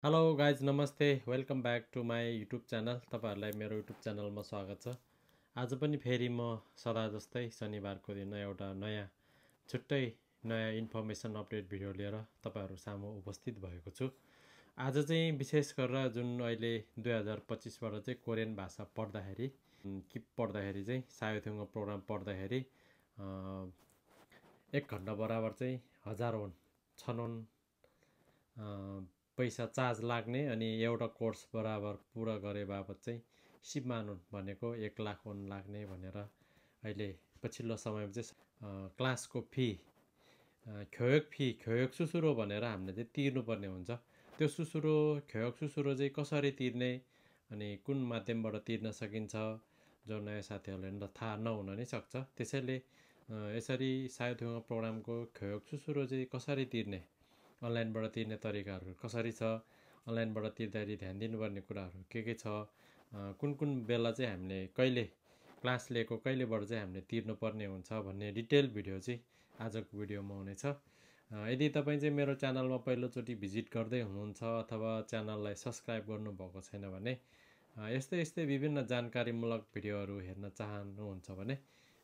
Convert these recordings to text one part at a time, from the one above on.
Hello guys नमस्ते welcome back to my YouTube channel. तपाईँहरूलाई मेरो युट्युब च्यानलमा स्वागत छ। आज पनि फेरि म सदा जस्तै शनिबारको दिन एउटा छुट्टै नयाँ इन्फर्मेसन अपडेट भिडियो लिएर तपाईँहरू सामु उपस्थित भएको छु। आज चाहिँ विशेष गरेर जुन अहिले 2025बाट चाहिँ कोरियन भाषा पढ्दाखेरि चाहिँ सायोथ्युङको प्रोग्राम पढ्दाखेरि 1 घन्टा बराबर चाहिँ 1000 वोन छनौन पैसा चार्ज लाग्ने अनि एउटा कोर्स बराबर पुरा गरे बापत चाहिँ सिपमानुन भनेको 1 लाख वोन लाग्ने भनेर अहिले पछिल्लो समयमा चाहिँ क्लासको फी ख्योयोग सुसुरो भनेर हामीले चाहिँ तिर्नुपर्ने हुन्छ। त्यो सुसुरो ख्योयोग सुसुरो चाहिँ कसरी तिर्ने अनि कुन माध्यमबाट तिर्न सकिन्छ जो नयाँ साथीहरूले थाहा नहुन नै सक्छ। त्यसैले यसरी सायोथ्युङ प्रोग्रामको ख्योयोग सुसुरो चाहिँ कसरी तिर्ने, अनलाइनबाट तिर्ने तरिकाहरू कसरी छ, अनलाइनबाट तिर्दाखेरि ध्यान दिनुपर्ने कुराहरू के छ, कुन कुन बेला चाहिँ हामीले कहिले क्लास लिएको कहिलेबाट चाहिँ हामीले तिर्नुपर्ने हुन्छ भन्ने डिटेल भिडियो चाहिँ आजको भिडियोमा हुनेछ। यदि तपाईँ चाहिँ मेरो च्यानलमा पहिलोचोटि भिजिट गर्दै हुनुहुन्छ अथवा च्यानललाई सब्सक्राइब गर्नुभएको छैन भने यस्तै विभिन्न जानकारीमूलक भिडियोहरू हेर्न चाहनुहुन्छ भने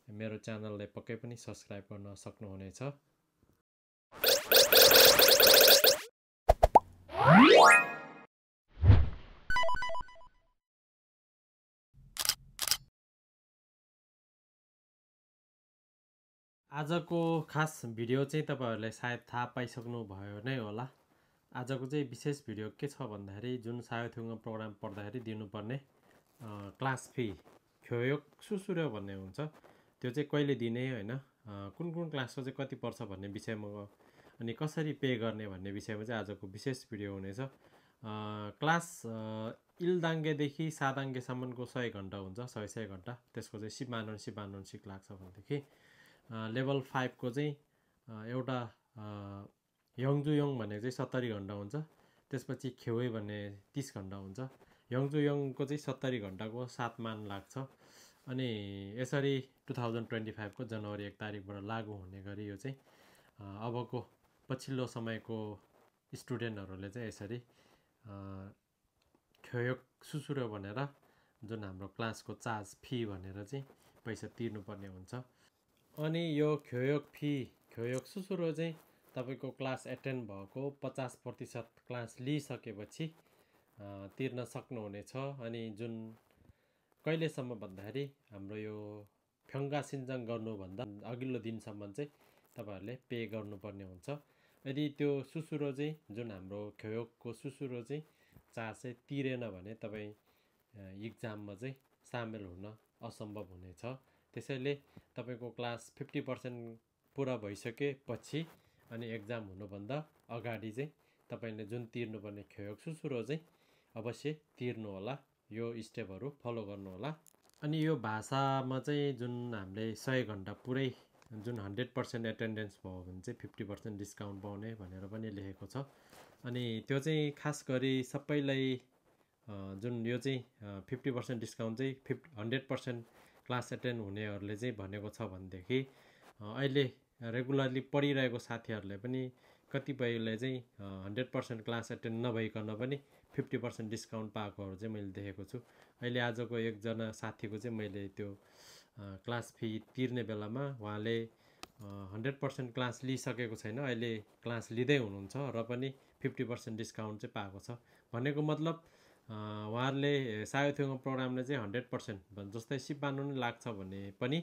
मेरो च्यानललाई पक्कै पनि सब्सक्राइब गर्न सक्नुहुनेछ। आजको खास भिडियो चाहिँ तपाईँहरूले सायद थाहा पाइसक्नु भयो नै होला। आजको चाहिँ विशेष भिडियो के छ भन्दाखेरि जुन सायोथ्युङ प्रोग्राम पढ्दाखेरि दिनुपर्ने क्लास फी ख्योयोग सुसुरो भन्ने हुन्छ त्यो चाहिँ कहिले दिने होइन, कुन कुन क्लासको चाहिँ कति पर्छ भन्ने विषयमा अनि कसरी पे गर्ने भन्ने विषयमा चाहिँ आजको विशेष भिडियो हुनेछ। क्लास इल्दाङ्गेदेखि सादाङ्गेसम्मको 100 घन्टा हुन्छ, 100 घन्टा। त्यसको चाहिँ सिप सिक लाग्छ भनेदेखि लेभल 5 को चाहिँ एउटा यङजुयोङ भनेको चाहिँ 70 घन्टा हुन्छ। त्यसपछि खेवै भन्ने 30 घन्टा हुन्छ। यङजुयोङको चाहिँ 70 घन्टाको 7 मान लाग्छ। अनि यसरी 2025 को जनवरी 1 तारिकबाट लागू हुने गरी यो चाहिँ अबको पछिल्लो समयको स्टुडेन्टहरूले चाहिँ यसरी ख्योयोग सुसुरो भनेर जुन हाम्रो क्लासको चार्ज फी भनेर चाहिँ पैसा तिर्नुपर्ने हुन्छ। अनि यो ख्योयोग सुसुरो चाहिँ तपाईँको क्लास एटेन्ड भएको 50% क्लास लिइसकेपछि तिर्न सक्नुहुनेछ। अनि जुन कहिलेसम्म भन्दाखेरि हाम्रो यो फ्यङ्गा सिन्जाङ गर्नुभन्दा अघिल्लो दिनसम्म चाहिँ तपाईँहरूले पे गर्नुपर्ने हुन्छ। यदि त्यो सुसुरो चाहिँ जुन हाम्रो ख्योयोगको सुसुरो चाहिँ चार्ज चाहिँ तिरेन भने तपाईँ इक्जाममा चाहिँ सामेल हुन असम्भव हुनेछ। त्यसैले तपाईँको क्लास 50% पुरा भइसकेपछि अनि एक्जाम हुनुभन्दा अगाडि चाहिँ तपाईँले जुन तिर्नुपर्ने ख्योयोग सुसुरो चाहिँ अवश्य तिर्नु होला। यो स्टेपहरू फलो गर्नु होला। अनि यो भाषामा चाहिँ जुन हामीले 100 घन्टा पुरै जुन 100% एटेन्डेन्स भयो भने चाहिँ 50% डिस्काउन्ट पाउने भनेर पनि लेखेको छ। अनि त्यो चाहिँ खास गरी सबैलाई जुन यो चाहिँ 50% डिस्काउन्ट चाहिँ 100% क्लास एटेन्ड हुनेहरूले चाहिँ भनेको छ भनेदेखि अहिले रेगुलरली पढिरहेको साथीहरूले पनि कतिपयले चाहिँ 100% क्लास एटेन्ड नभइकन पनि 50% डिस्काउन्ट पाएकोहरू चाहिँ मैले देखेको छु। अहिले आजको एकजना साथीको चाहिँ मैले त्यो क्लास फी तिर्ने बेलामा उहाँले 100% क्लास लिइसकेको छैन, अहिले क्लास लिँदै हुनुहुन्छ र पनि 50% डिस्काउन्ट चाहिँ पाएको छ। भनेको मतलब उहाँहरूले सायोथ्युङ प्रोग्रामले चाहिँ 100% जस्तै सिपानु नै लाग्छ भने पनि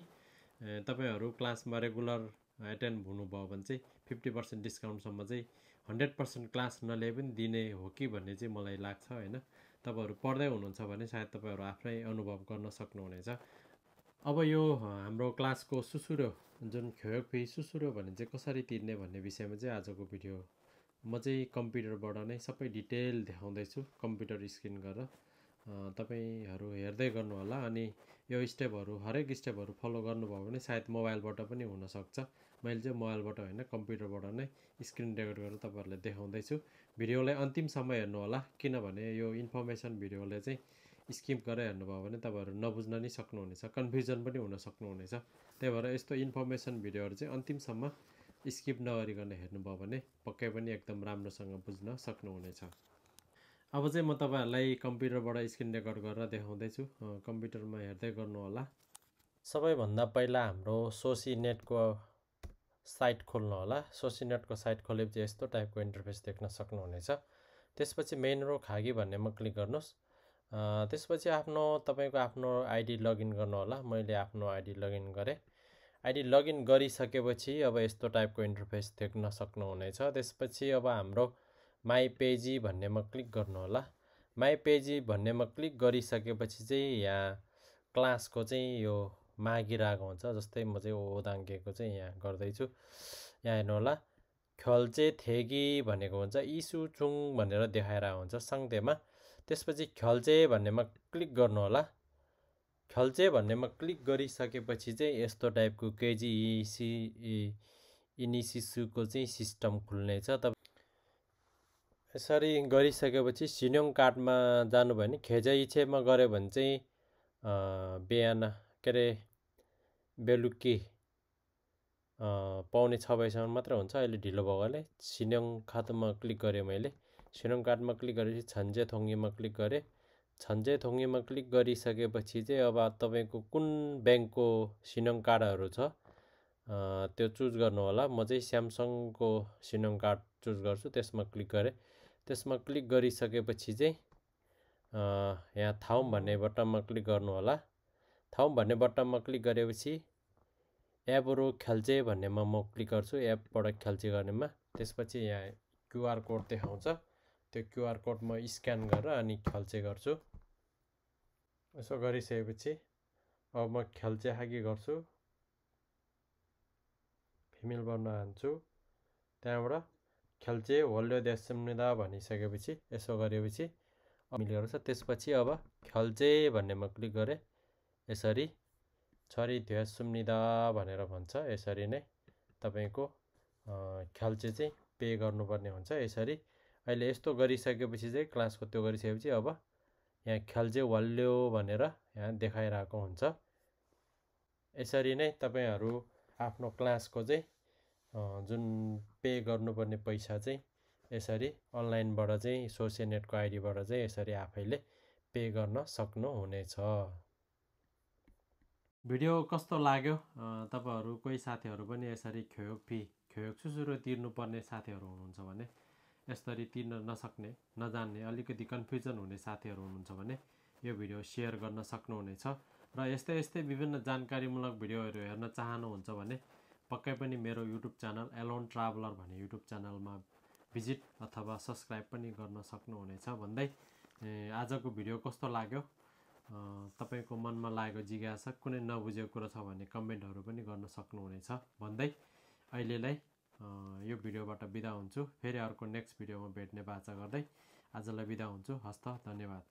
तपाईँहरू क्लासमा रेगुलर एटेन्ड हुनुभयो भने चाहिँ 50% डिस्काउन्टसम्म चाहिँ 100% क्लास नलिए पनि दिने हो कि भन्ने चाहिँ मलाई लाग्छ होइन। तपाईँहरू पढ्दै हुनुहुन्छ भने सायद तपाईँहरू आफ्नै अनुभव गर्न सक्नुहुनेछ। अब यो हाम्रो क्लासको सुसुरो जुन ख्योयोग फी सुसुरो भने चाहिँ कसरी तिर्ने भन्ने विषयमा चाहिँ आजको भिडियो म चाहिँ कम्प्युटरबाट नै सबै डिटेल देखाउँदैछु, कम्प्युटर स्क्रिन गरेर तपाईँहरू हेर्दै गर्नु होला। अनि यो स्टेपहरू हरेक स्टेपहरू फलो गर्नुभयो भने सायद मोबाइलबाट पनि हुनसक्छ। मैले चाहिँ मोबाइलबाट होइन कम्प्युटरबाट नै स्क्रिन रेकर्ड गरेर तपाईँहरूलाई देखाउँदैछु। भिडियोलाई अन्तिमसम्म हेर्नु होला, किनभने यो इन्फर्मेसन भिडियोले चाहिँ स्किप गरेर हेर्नुभयो भने तपाईँहरू नबुझ्न नै सक्नुहुनेछ, कन्फ्युजन पनि हुन सक्नुहुनेछ। त्यही भएर यस्तो इन्फर्मेसन भिडियोहरू चाहिँ अन्तिमसम्म स्किप नगरिकन हेर्नुभयो भने पक्कै पनि एकदम राम्रोसँग बुझ्न सक्नुहुनेछ। अब चाहिँ म तपाईहरुलाई कम्प्युटरबाट स्क्रिन रेकर्ड गरेर देखाउँदैछु कम्प्युटरमा हेर्दै गर्नु होला सबैभन्दा पहिला हाम्रो सोसिनेटको साइट खोल्नु होला सोसिनेटको साइट खोलेपछि यस्तो टाइपको इन्टरफेस देख्न सक्नुहुनेछ त्यसपछि मेन रो खागी भन्नेमा क्लिक गर्नुस् त्यसपछि तपाईको आफ्नो आइडी लगइन गर्नु होला मैले आफ्नो आइडी लगइन गरे आइडी लगइन गरिसकेपछि अब यस्तो टाइपको इन्टरफेस देख्न सक्नुहुनेछ त्यसपछि अब हाम्रो माई पेजी भन्नेमा क्लिक गर्नु होला माई पेजी भन्नेमा क्लिक गरिसकेपछि चाहिँ यहाँ क्लासको चाहिँ यो मागिरहेको हुन्छ जस्तै म चाहिँ ओदाङ्केको चाहिँ यहाँ गर्दैछु यहाँ हेर्नु होला ख्याल्चे थेगी भनेको हुन्छ इसु चुङ भनेर देखाइरहेको हुन्छ संज्ञामा त्यसपछि ख्याल्चे भन्नेमा क्लिक गर्नु होला ख्याल्चे भन्नेमा क्लिक गरिसकेपछि चाहिँ यस्तो टाइपको केजी इनिसिसुको चाहिँ सिस्टम खुल्नेछ यसरी गरिसकेपछि सिन्योङ कार्डमा जानु भयो भने खेजाइछेमा गरे भने चाहिँ बिहान के रे बेलुकी पाउने 6 बजेसम्म मात्र हुन्छ अहिले ढिलो भएकोले सिन्योङ खातामा क्लिक गरे मैले सिन्योङ कार्डमा क्लिक गरेपछि छन्जे थोङ्गीमा क्लिक गरे छन्जे थोङ्गीमा क्लिक गरिसकेपछि चाहिँ अब तपाईको कुन बैंकको सिन्योङ कार्डहरु छ त्यो चुज गर्नु होला म चाहिँ स्यामसङको सिन्योङ कार्ड चुज गर्छु त्यसमा क्लिक गरे त्यसमा क्लिक गरिसकेपछि चाहिँ यहाँ थाउम भन्ने बटनमा क्लिक गर्नु होला थाउम भन्ने बटनमा क्लिक गरेपछि एपरो ख्याल्चे भन्नेमा म क्लिक गर्छु एपबाट ख्याल्चे गर्नेमा त्यसपछि यहाँ क्यूआर कोड देखाउँछ त्यो क्यूआर कोड म स्क्यान गरेर अनि ख्याल्चे गर्छु यसो गरिसकेपछि अब म ख्याल्चे हागी गर्छु फिमेल बन्न हान्छु त्यहाँबाट ख्याल्चे होल्यो देशम्निदा भनिसकेपछि यसो गरेपछि मिल गर्छ त्यसपछि अब ख्याल्चे भन्नेमा क्लिक गरे यसरी छरी ध्यासुम्निदा भनेर भन्छ यसरी नै तपाईको ख्याल्चे चाहिँ पे गर्नुपर्ने हुन्छ यसरी अहिले यस्तो गरिसकेपछि चाहिँ क्लासको त्यो गरिसकेपछि अब यहाँ ख्याल्चे वल्यो भनेर यहाँ देखाइरहेको हुन्छ यसरी नै तपाईहरु आफ्नो क्लासको चाहिँ जुन पे गर्नुपर्ने पैसा चाहिँ यसरी अनलाइनबाट चाहिँ सोसिनेटको आइडीबाट चाहिँ यसरी आफैले पे गर्न सक्नुहुनेछ भिडियो कस्तो लाग्यो तपाईहरु कोही साथीहरु पनि यसरी खेयोग सुरु तिर्नुपर्ने साथीहरु हुनुहुन्छ भने यसरी तिर्न नसक्ने नजान्ने अलिकति कन्फ्युजन हुने साथीहरु हुनुहुन्छ भने यो भिडियो शेयर गर्न सक्नुहुनेछ र यस्तै विभिन्न जानकारीमूलक भिडियोहरु हेर्न चाहनुहुन्छ भने पक्कै पनि मेरो YouTube च्यानल एलोन ट्राभलर भन्ने YouTube च्यानलमा भिजिट अथवा सब्स्क्राइब पनि गर्न सक्नुहुनेछ भन्दै आजको भिडियो कस्तो लाग्यो तपाईको मनमा लागेको जिज्ञासा कुनै नबुझेको कुरा छ भने कमेन्टहरु पनि गर्न सक्नुहुनेछ भन्दै अहिलेलाई यो भिडियोबाट बिदा हुन्छु फेरि अर्को नेक्स्ट भिडियोमा भेट्ने बाचा गर्दै आजलाई बिदा हुन्छु हस्त धन्यवाद